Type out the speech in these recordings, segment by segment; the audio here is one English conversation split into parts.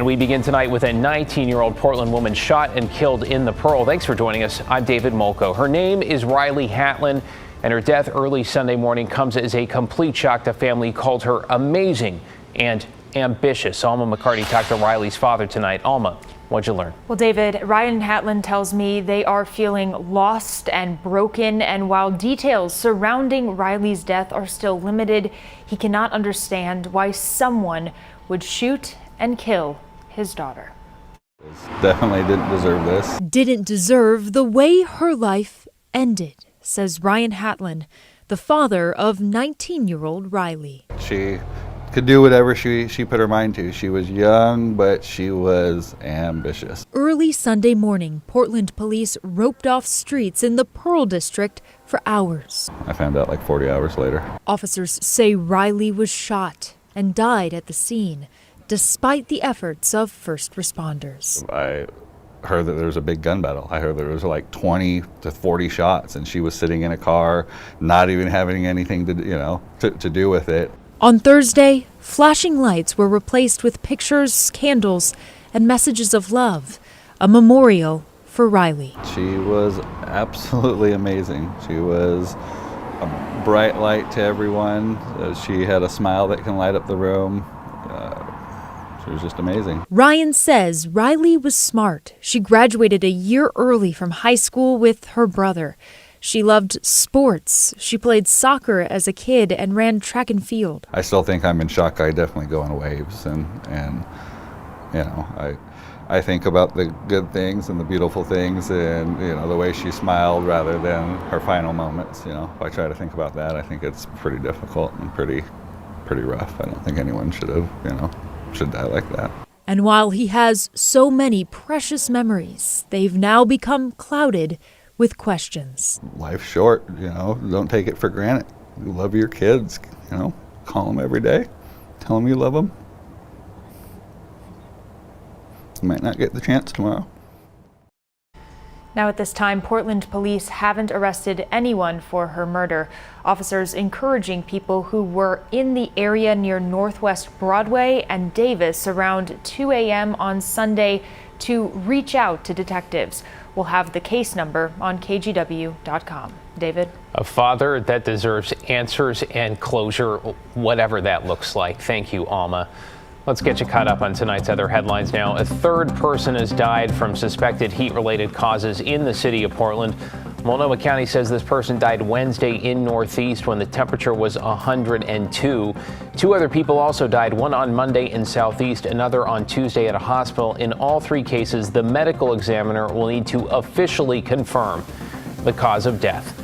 And we begin tonight with a 19-year-old Portland woman shot and killed in the Pearl. Thanks for joining us. I'm David Molko. Her name is Riley Hatlin, and her death early Sunday morning comes as a complete shock to family. Called her amazing and ambitious. Alma McCarty talked to Riley's father tonight. Alma, what'd you learn? Well, David, Ryan Hatlin tells me they are feeling lost and broken. And while details surrounding Riley's death are still limited, he cannot understand why someone would shoot and kill his daughter. Definitely didn't deserve this. Didn't deserve the way her life ended, says Ryan Hatlin, the father of 19-year-old Riley. She could do whatever she put her mind to. She was young, but she was ambitious. Early Sunday morning, Portland police roped off streets in the Pearl District for hours. I found out like 40 hours later. Officers say Riley was shot and died at the scene, despite the efforts of first responders. I heard that there was a big gun battle. I heard there was like 20 to 40 shots, and she was sitting in a car, not even having anything to do with it. On Thursday, flashing lights were replaced with pictures, candles, and messages of love, a memorial for Riley. She was absolutely amazing. She was a bright light to everyone. She had a smile that can light up the room. She was just amazing. Ryan says Riley was smart. She graduated a year early from high school with her brother. She loved sports. She played soccer as a kid and ran track and field. I still think I'm in shock. I definitely go in waves, and I think about the good things and the beautiful things, and the way she smiled rather than her final moments. If I try to think about that, I think it's pretty difficult and pretty rough. I don't think anyone should die like that. And while he has so many precious memories, they've now become clouded with questions. Life's short, don't take it for granted. You love your kids, call them every day, tell them you love them. You might not get the chance tomorrow. Now at this time, Portland police haven't arrested anyone for her murder. Officers encouraging people who were in the area near Northwest Broadway and Davis around 2 a.m. on Sunday to reach out to detectives. We'll have the case number on KGW.com. David? A father that deserves answers and closure, whatever that looks like. Thank you, Alma. Let's get you caught up on tonight's other headlines now. A third person has died from suspected heat-related causes in the city of Portland. Multnomah County says this person died Wednesday in Northeast when the temperature was 102. Two other people also died, one on Monday in Southeast, another on Tuesday at a hospital. In all three cases, the medical examiner will need to officially confirm the cause of death.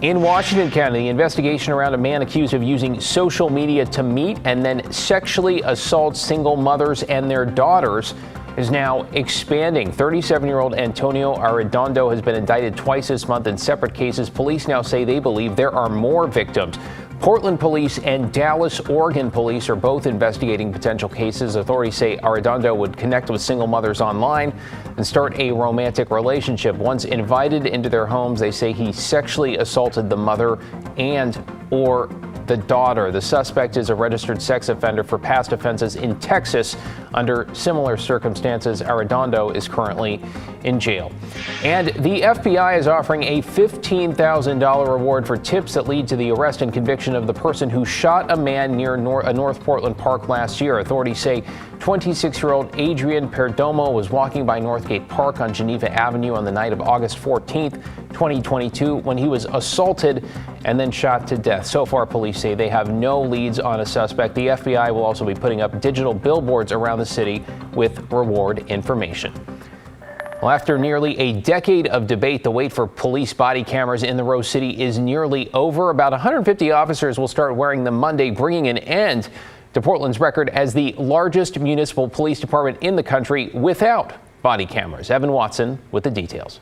In Washington County, the investigation around a man accused of using social media to meet and then sexually assault single mothers and their daughters is now expanding. 37-year-old Antonio Arredondo has been indicted twice this month in separate cases. Police now say they believe there are more victims. Portland police and Dallas, Oregon police are both investigating potential cases. Authorities say Arredondo would connect with single mothers online and start a romantic relationship. Once invited into their homes, they say he sexually assaulted the mother and or the daughter. The suspect is a registered sex offender for past offenses in Texas. Under similar circumstances, Arredondo is currently in jail. And the FBI is offering a $15,000 reward for tips that lead to the arrest and conviction of the person who shot a man near a North Portland park last year. Authorities say 26-year-old Adrian Perdomo was walking by Northgate Park on Geneva Avenue on the night of August 14th, 2022, when he was assaulted and then shot to death. So far, police say they have no leads on a suspect. The FBI will also be putting up digital billboards around the city with reward information. Well, after nearly a decade of debate, the wait for police body cameras in the Rose City is nearly over. About 150 officers will start wearing them Monday, bringing an end to Portland's record as the largest municipal police department in the country without body cameras. Evan Watson with the details.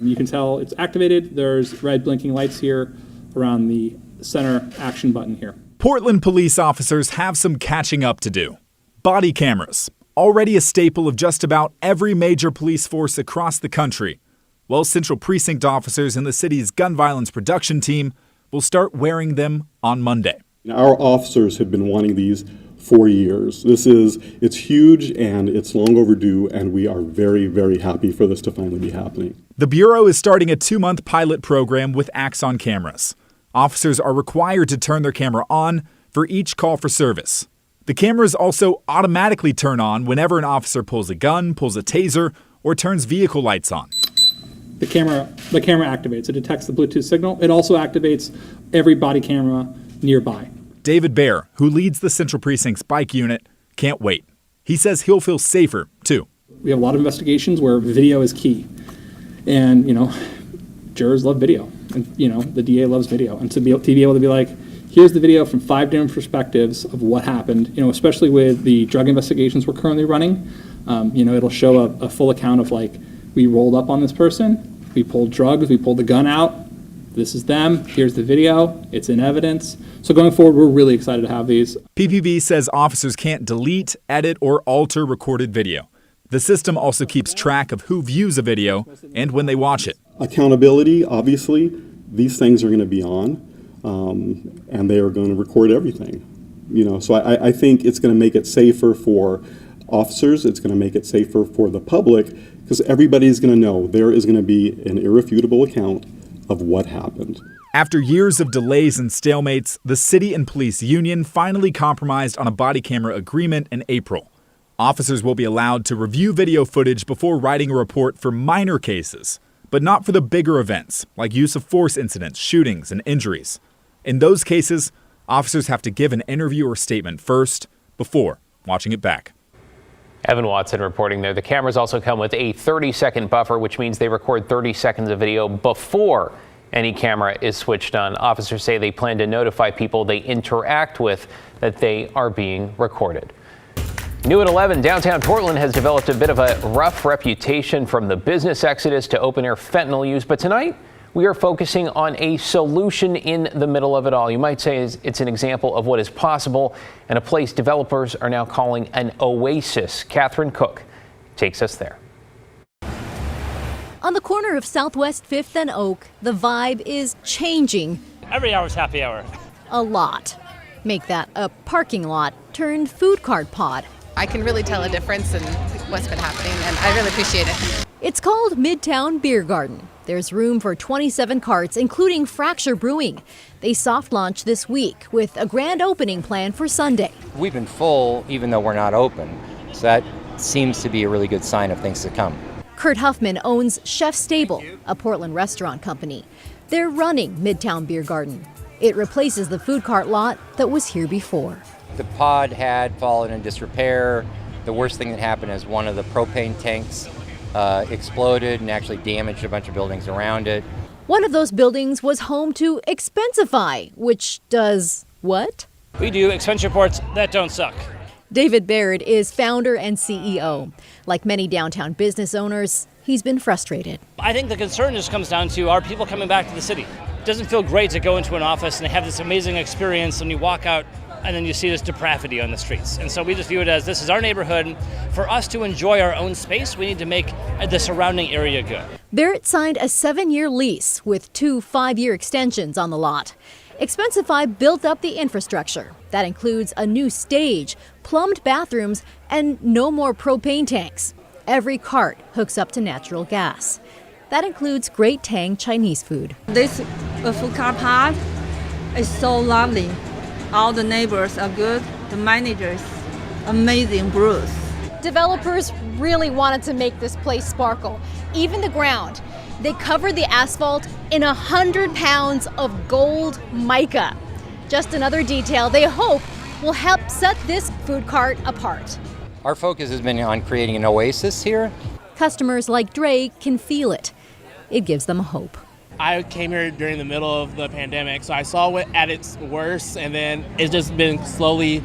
You can tell it's activated. There's red blinking lights here around the center action button here. Portland police officers have some catching up to do. Body cameras, already a staple of just about every major police force across the country. Well, Central Precinct officers in the city's gun violence production team will start wearing them on Monday. Our officers have been wanting these 4 years. It's huge and it's long overdue, and we are very, very happy for this to finally be happening. The Bureau is starting a 2-month pilot program with Axon cameras. Officers are required to turn their camera on for each call for service. The cameras also automatically turn on whenever an officer pulls a gun, pulls a taser, or turns vehicle lights on. The camera activates. It detects the Bluetooth signal. It also activates every body camera nearby. David Baer, who leads the Central Precinct's bike unit, can't wait. He says he'll feel safer, too. We have a lot of investigations where video is key. And, jurors love video. And, the DA loves video. And to be able to be like, here's the video from 5 different perspectives of what happened, especially with the drug investigations we're currently running. It'll show a full account of, like, we rolled up on this person, we pulled drugs, we pulled the gun out, this is them, here's the video, it's in evidence. So going forward, we're really excited to have these. PPV says officers can't delete, edit, or alter recorded video. The system also keeps track of who views a video and when they watch it. Accountability, obviously, these things are going to be on, and they are going to record everything. So I think it's going to make it safer for officers, it's going to make it safer for the public, because everybody's going to know there is going to be an irrefutable account of what happened. After years of delays and stalemates, the city and police union finally compromised on a body camera agreement in April. Officers will be allowed to review video footage before writing a report for minor cases, but not for the bigger events, like use of force incidents, shootings, and injuries. In those cases, officers have to give an interview or statement first before watching it back. Evan Watson reporting there. The cameras also come with a 30-second buffer, which means they record 30 seconds of video before any camera is switched on. Officers say they plan to notify people they interact with that they are being recorded. New at 11, downtown Portland has developed a bit of a rough reputation from the business exodus to open-air fentanyl use. But tonight, we are focusing on a solution in the middle of it all. You might say it's an example of what is possible and a place developers are now calling an oasis. Catherine Cook takes us there. On the corner of Southwest 5th and Oak, the vibe is changing. Every hour's happy hour. A lot. Make that a parking lot turned food cart pod. I can really tell a difference in what's been happening, and I really appreciate it. It's called Midtown Beer Garden. There's room for 27 carts, including Fracture Brewing. They soft launched this week with a grand opening plan for Sunday. We've been full even though we're not open, so that seems to be a really good sign of things to come. Kurt Huffman owns Chef Stable, a Portland restaurant company. They're running Midtown Beer Garden. It replaces the food cart lot that was here before. The pod had fallen in disrepair. The worst thing that happened is one of the propane tanks exploded and actually damaged a bunch of buildings around it. One of those buildings was home to Expensify, which does what? We do expense reports that don't suck. David Baird is founder and CEO. Like many downtown business owners, he's been frustrated. I think the concern just comes down to, are people coming back to the city? It doesn't feel great to go into an office and have this amazing experience and you walk out and then you see this depravity on the streets. And so we just view it as this is our neighborhood. For us to enjoy our own space, we need to make the surrounding area good. Barrett signed a 7-year lease with 2 5-year extensions on the lot. Expensify built up the infrastructure. That includes a new stage, plumbed bathrooms, and no more propane tanks. Every cart hooks up to natural gas. That includes Great Tang Chinese food. This food cart pod is so lovely. All the neighbors are good. The manager is amazing, Bruce. Developers really wanted to make this place sparkle. Even the ground. They covered the asphalt in 100 pounds of gold mica. Just another detail they hope will help set this food cart apart. Our focus has been on creating an oasis here. Customers like Dre can feel it. It gives them hope. I came here during the middle of the pandemic, so I saw it at its worst, and then it's just been slowly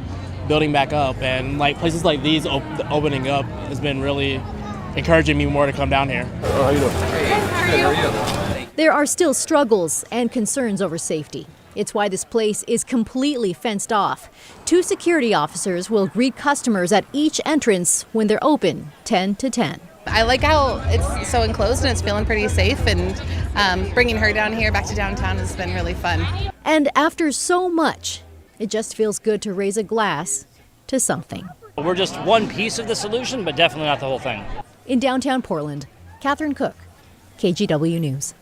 building back up. And like places like these opening up has been really encouraging me more to come down here. How are you doing? Hey, how are you? There are still struggles and concerns over safety. It's why this place is completely fenced off. 2 security officers will greet customers at each entrance when they're open, 10 to 10. I like how it's so enclosed and it's feeling pretty safe, and bringing her down here back to downtown has been really fun. And after so much, it just feels good to raise a glass to something. We're just one piece of the solution, but definitely not the whole thing. In downtown Portland, Catherine Cook, KGW News.